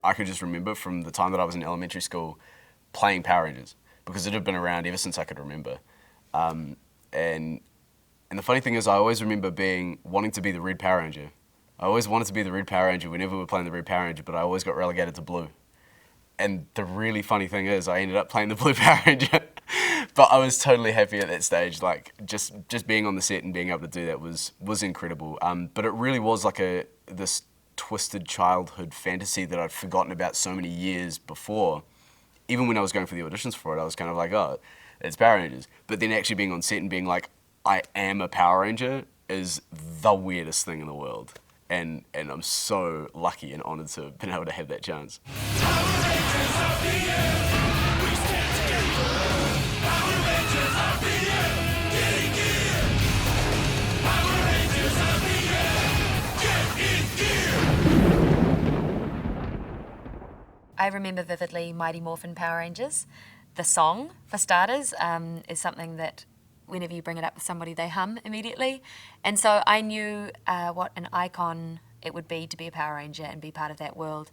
I could just remember from the time that I was in elementary school playing Power Rangers, because it had been around ever since I could remember. And the funny thing is, I always remember wanting to be the Red Power Ranger. I always wanted to be the Red Power Ranger whenever we were playing the Red Power Ranger, but I always got relegated to Blue. And the really funny thing is, I ended up playing the Blue Power Ranger. But I was totally happy at that stage. Like, just being on the set and being able to do that was incredible. But it really was like this twisted childhood fantasy that I'd forgotten about so many years before. Even when I was going for the auditions for it, I was kind of like, oh, it's Power Rangers. But then actually being on set and being like, I am a Power Ranger is the weirdest thing in the world. And I'm so lucky and honoured to have been able to have that chance. Power Rangers of the year. We stand together. Power Rangers of the year. Getting gear. Power Rangers of the year. Get in gear. I remember vividly Mighty Morphin Power Rangers. The song, for starters, is something that whenever you bring it up with somebody, they hum immediately. And so I knew what an icon it would be to be a Power Ranger and be part of that world.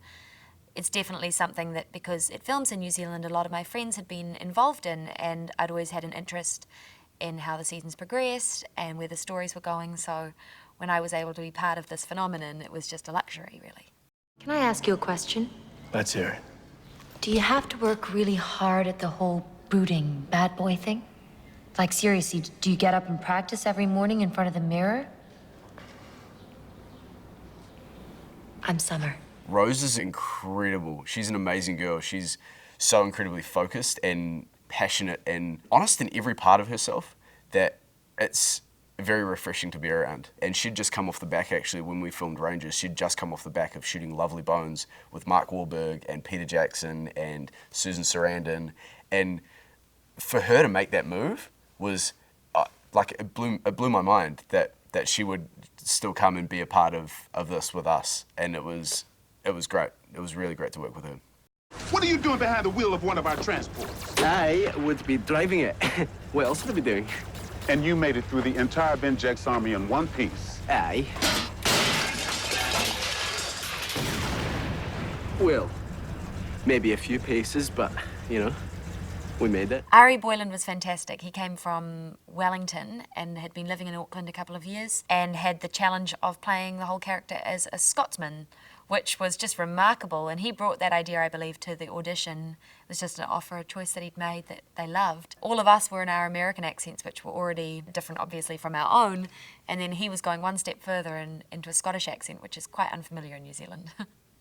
It's definitely something that, because it films in New Zealand, a lot of my friends had been involved in, and I'd always had an interest in how the seasons progressed and where the stories were going. So when I was able to be part of this phenomenon, it was just a luxury, really. Can I ask you a question? Let's hear it. Do you have to work really hard at the whole brooding bad boy thing? Like, seriously, do you get up and practice every morning in front of the mirror? I'm Summer. Rose is incredible. She's an amazing girl. She's so incredibly focused and passionate and honest in every part of herself that it's very refreshing to be around. And she'd just come off the back, actually, when we filmed Rangers, she'd just come off the back of shooting Lovely Bones with Mark Wahlberg and Peter Jackson and Susan Sarandon. And for her to make that move was like, it blew my mind that she would still come and be a part of this with us. And it was great. It was really great to work with her. What are you doing behind the wheel of one of our transports? I would be driving it. What else would I be doing? And you made it through the entire Benjex army in one piece. Aye. Well, maybe a few paces, but, you know, we made it. Ari Boylan was fantastic. He came from Wellington and had been living in Auckland a couple of years and had the challenge of playing the whole character as a Scotsman, which was just remarkable. And he brought that idea, I believe, to the audition. It was just an offer, a choice that he'd made that they loved. All of us were in our American accents, which were already different, obviously, from our own. And then he was going one step further into a Scottish accent, which is quite unfamiliar in New Zealand.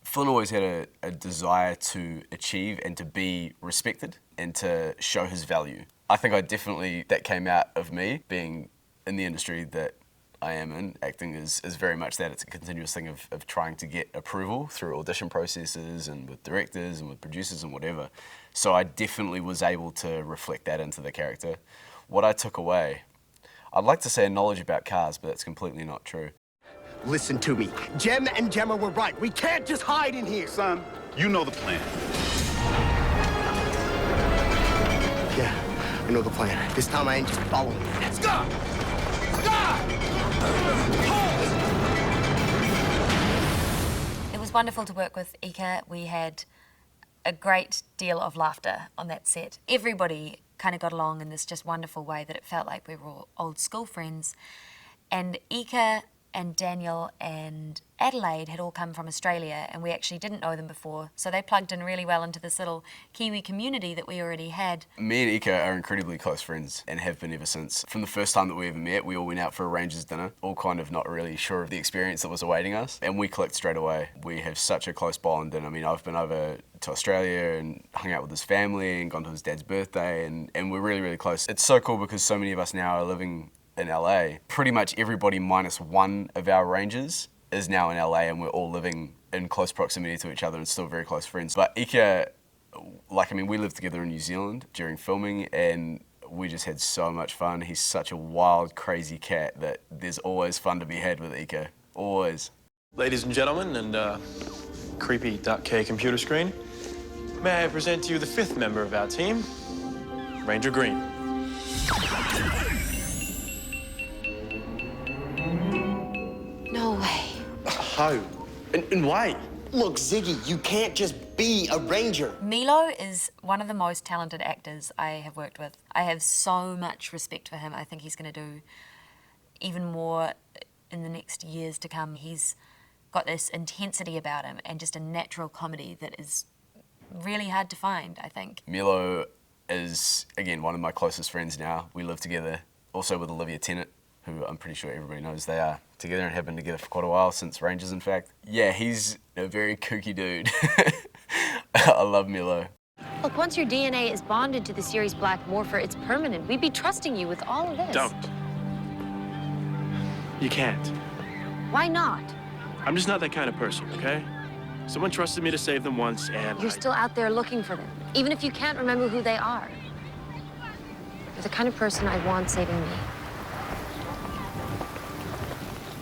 Flynn always had a desire to achieve and to be respected and to show his value. I think that came out of me being in the industry that I am in. Acting is very much that. It's a continuous thing of trying to get approval through audition processes and with directors and with producers and whatever. So I definitely was able to reflect that into the character. What I took away, I'd like to say a knowledge about cars, but that's completely not true. Listen to me. Jem and Gemma were right. We can't just hide in here. Son, you know the plan. Yeah, I know the plan. This time I ain't just following. Stop! Stop! Halt! It was wonderful to work with Ika. We had a great deal of laughter on that set. Everybody kind of got along in this just wonderful way that it felt like we were all old school friends. And Ika and Daniel and Adelaide had all come from Australia, and we actually didn't know them before, so they plugged in really well into this little Kiwi community that we already had. Me and Ika are incredibly close friends and have been ever since. From the first time that we ever met, we all went out for a Rangers dinner, all kind of not really sure of the experience that was awaiting us, and we clicked straight away. We have such a close bond, and I mean, I've been over to Australia and hung out with his family and gone to his dad's birthday, and we're really, really close. It's so cool because so many of us now are living in LA. Pretty much everybody minus one of our Rangers is now in LA, and we're all living in close proximity to each other and still very close friends. But Ika, we lived together in New Zealand during filming, and we just had so much fun. He's such a wild, crazy cat that there's always fun to be had with Ika, always. Ladies and gentlemen, and creepy .k computer screen, may I present to you the fifth member of our team, Ranger Green. No way. How? And why? Look, Ziggy, you can't just be a ranger. Milo is one of the most talented actors I have worked with. I have so much respect for him. I think he's going to do even more in the next years to come. He's got this intensity about him and just a natural comedy that is really hard to find, I think. Milo is, again, one of my closest friends now. We live together, also with Olivia Tennant, who I'm pretty sure everybody knows they are together and have been together for quite a while, since Rangers, in fact. Yeah, he's a very kooky dude. I love Milo. Look, once your DNA is bonded to the series Black Morpher, it's permanent. We'd be trusting you with all of this. Don't. You can't. Why not? I'm just not that kind of person, okay? Someone trusted me to save them once, and You're still out there looking for them, even if you can't remember who they are. You're the kind of person I want saving me.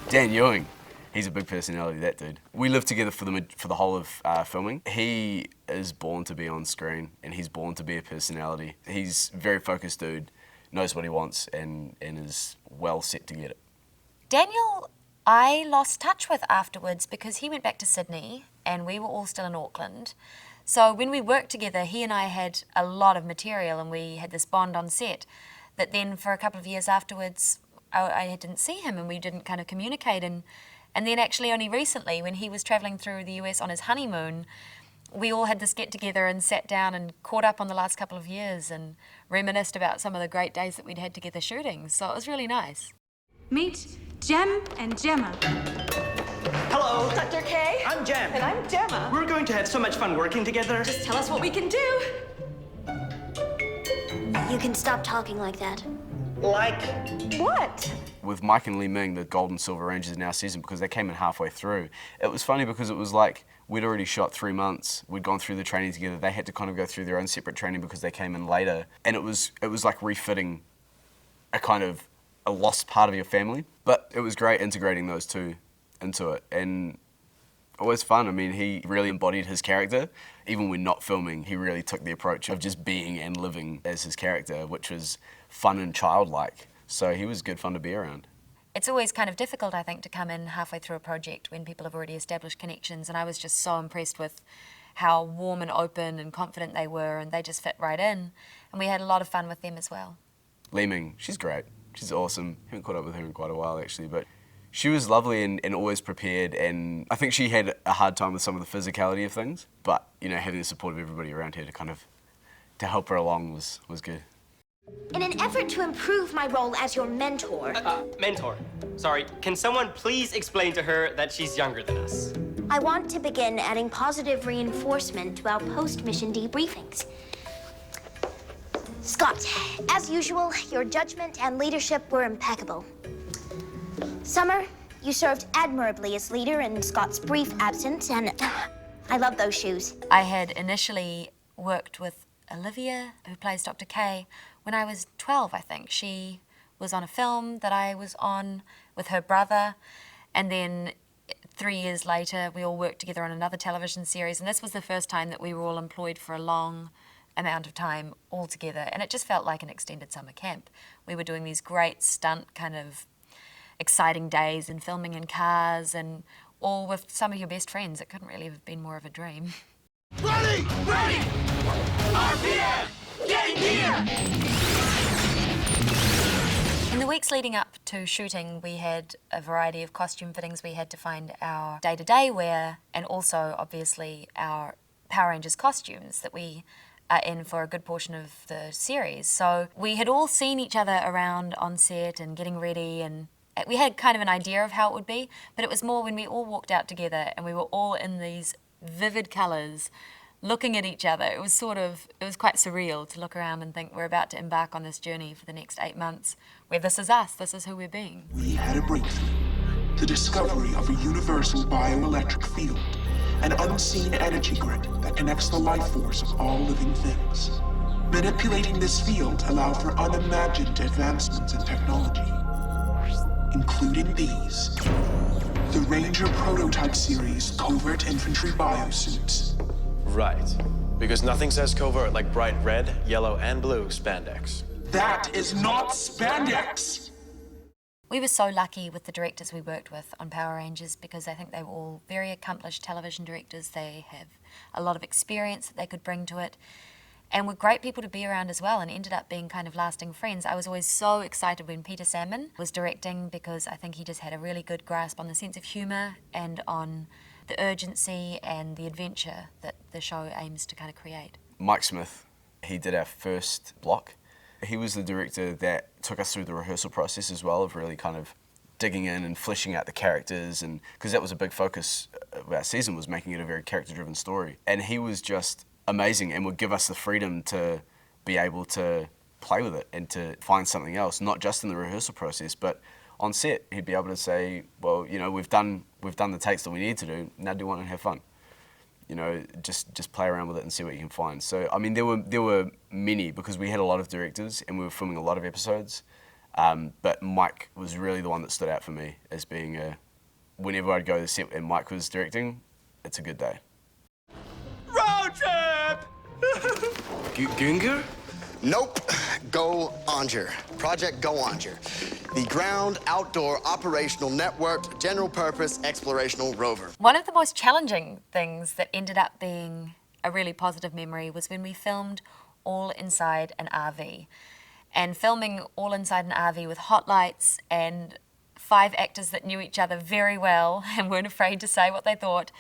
Dan Ewing, he's a big personality, that dude. We lived together for the whole of filming. He is born to be on screen, and he's born to be a personality. He's a very focused dude, knows what he wants, and is well set to get it. Daniel, I lost touch with afterwards because he went back to Sydney and we were all still in Auckland. So when we worked together, he and I had a lot of material and we had this bond on set that then for a couple of years afterwards, I didn't see him and we didn't kind of communicate. And then actually only recently, when he was traveling through the US on his honeymoon, we all had this get together and sat down and caught up on the last couple of years and reminisced about some of the great days that we'd had together shooting. So it was really nice. Meet Jem and Gemma. Hello. Dr. K. I'm Jem. And I'm Gemma. We're going to have so much fun working together. Just tell us what we can do. You can stop talking like that. Like? What? With Mike and Lee Ming, the Gold and Silver Rangers in our season, because they came in halfway through, it was funny because it was like we'd already shot 3 months, we'd gone through the training together, they had to kind of go through their own separate training because they came in later, and it was like refitting a lost part of your family. But it was great integrating those two into it, and always fun. I mean, he really embodied his character. Even when not filming, he really took the approach of just being and living as his character, which was fun and childlike. So he was good fun to be around. It's always kind of difficult, I think, to come in halfway through a project when people have already established connections, and I was just so impressed with how warm and open and confident they were, and they just fit right in, and we had a lot of fun with them as well. Lee Ming, she's great. She's awesome. Haven't caught up with her in quite a while, actually, but she was lovely and always prepared, and I think she had a hard time with some of the physicality of things, but, you know, having the support of everybody around her to help her along was good. In an effort to improve my role as your mentor... Mentor. Sorry, can someone please explain to her that she's younger than us? I want to begin adding positive reinforcement to our post-mission debriefings. Scott, as usual, your judgment and leadership were impeccable. Summer, you served admirably as leader in Scott's brief absence, and I love those shoes. I had initially worked with Olivia, who plays Dr. K, when I was 12, I think. She was on a film that I was on with her brother, and then 3 years later, we all worked together on another television series, and this was the first time that we were all employed for a long amount of time all together, and it just felt like an extended summer camp. We were doing these great stunt kind of exciting days and filming in cars and all with some of your best friends. It couldn't really have been more of a dream. Ready! Ready! RPM! Getting gear! In the weeks leading up to shooting, we had a variety of costume fittings. We had to find our day-to-day wear and also, obviously, our Power Rangers costumes that we are in for a good portion of the series. So we had all seen each other around on set and getting ready, and we had kind of an idea of how it would be, but it was more when we all walked out together and we were all in these vivid colours looking at each other. It was quite surreal to look around and think we're about to embark on this journey for the next 8 months where this is us, this is who we're being. We had a breakthrough, the discovery of a universal bioelectric field, an unseen energy grid that connects the life force of all living things. Manipulating this field allowed for unimagined advancements in technology, including these. The Ranger prototype series covert infantry biosuits. Right. Because nothing says covert like bright red, yellow, and blue spandex. That is not spandex! We were so lucky with the directors we worked with on Power Rangers because I think they were all very accomplished television directors. They have a lot of experience that they could bring to it and were great people to be around as well and ended up being kind of lasting friends. I was always so excited when Peter Salmon was directing because I think he just had a really good grasp on the sense of humour and on the urgency and the adventure that the show aims to kind of create. Mike Smith, he did our first block. He was the director that took us through the rehearsal process as well, of really kind of digging in and fleshing out the characters, and because that was a big focus of our season, was making it a very character-driven story. And he was just amazing and would give us the freedom to be able to play with it and to find something else, not just in the rehearsal process, but on set. He'd be able to say, well, you know, we've done the takes that we need to do, now do one and have fun. You know, just play around with it and see what you can find. So, I mean, there were many, because we had a lot of directors and we were filming a lot of episodes, but Mike was really the one that stood out for me as being whenever I'd go to the set and Mike was directing, it's a good day. Road trip! Gunger? Nope. Go Onger. Project Go Onger. The ground outdoor operational networked general purpose explorational rover. One of the most challenging things that ended up being a really positive memory was when we filmed all inside an RV. And filming all inside an RV with hot lights and 5 actors that knew each other very well and weren't afraid to say what they thought,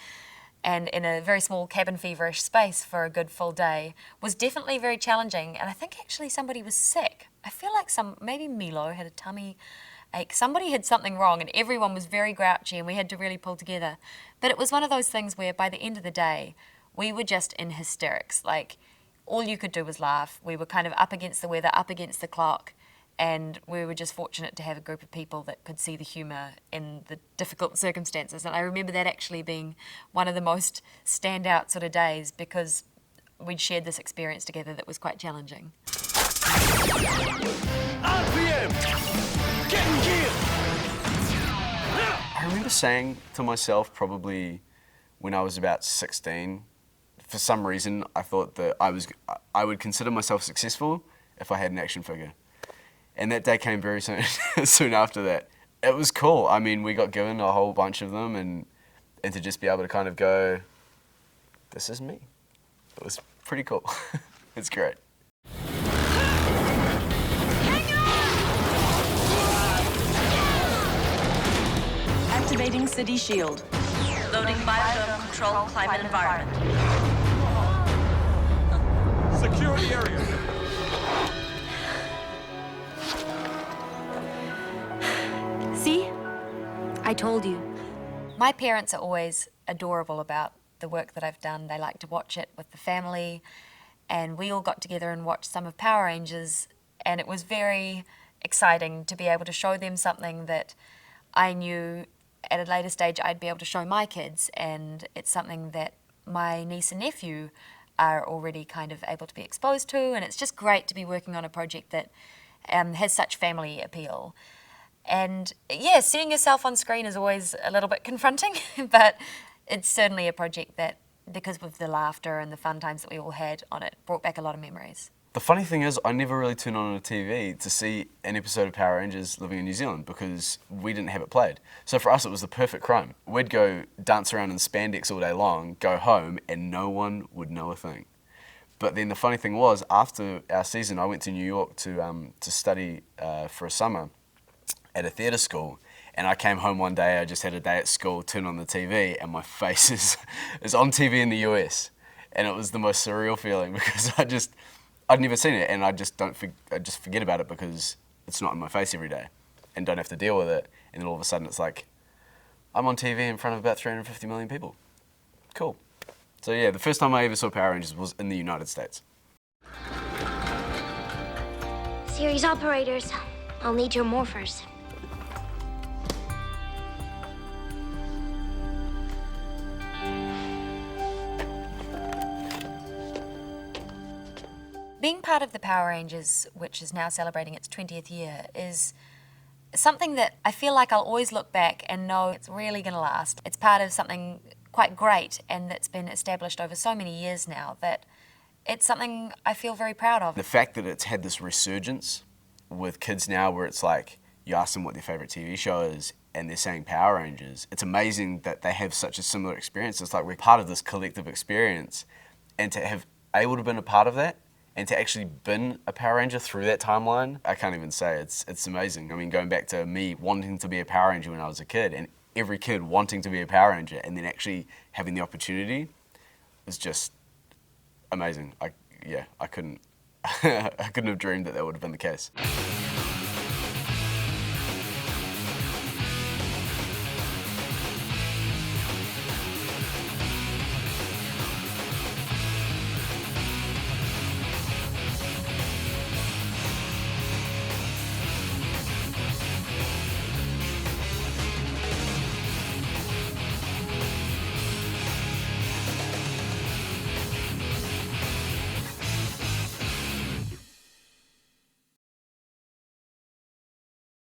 and in a very small cabin feverish space for a good full day was definitely very challenging. And I think actually somebody was sick. I feel like maybe Milo had a tummy ache. Somebody had something wrong and everyone was very grouchy and we had to really pull together. But it was one of those things where by the end of the day, we were just in hysterics. Like, all you could do was laugh. We were kind of up against the weather, up against the clock, and we were just fortunate to have a group of people that could see the humour in the difficult circumstances. And I remember that actually being one of the most standout sort of days because we'd shared this experience together that was quite challenging. RPM! Get in gear! I remember saying to myself probably when I was about 16, for some reason I thought that I would consider myself successful if I had an action figure. And that day came very soon, soon after that. It was cool. I mean, we got given a whole bunch of them and to just be able to kind of go, this is me. It was pretty cool. It's great. Activating city shield. Loading biodome control climate environment. Secure the area. See? I told you. My parents are always adorable about the work that I've done. They like to watch it with the family, and we all got together and watched some of Power Rangers, and it was very exciting to be able to show them something that I knew at a later stage I'd be able to show my kids, and it's something that my niece and nephew are already kind of able to be exposed to, and it's just great to be working on a project that has such family appeal. And yeah, seeing yourself on screen is always a little bit confronting, but it's certainly a project that, because of the laughter and the fun times that we all had on it, brought back a lot of memories. The funny thing is, I never really turned on a TV to see an episode of Power Rangers living in New Zealand because we didn't have it played. So for us, it was the perfect crime. We'd go dance around in spandex all day long, go home, and no one would know a thing. But then the funny thing was, after our season, I went to New York to study for a summer at a theatre school, and I came home one day, I just had a day at school, turned on the TV, and my face is on TV in the US. And it was the most surreal feeling because I'd never seen it, and I just forget about it because it's not in my face every day and don't have to deal with it. And then all of a sudden it's like, I'm on TV in front of about 350 million people. Cool. So yeah, the first time I ever saw Power Rangers was in the United States. Series operators, I'll need your morphers. Being part of the Power Rangers, which is now celebrating its 20th year, is something that I feel like I'll always look back and know it's really going to last. It's part of something quite great and that's been established over so many years now that it's something I feel very proud of. The fact that it's had this resurgence with kids now where it's like, you ask them what their favourite TV show is and they're saying Power Rangers, it's amazing that they have such a similar experience. It's like we're part of this collective experience, and to have able to been a part of that and to actually been a Power Ranger through that timeline, I can't even say. It's amazing. I mean, going back to me wanting to be a Power Ranger when I was a kid, and every kid wanting to be a Power Ranger, and then actually having the opportunity is just amazing. I couldn't I couldn't have dreamed that would have been the case.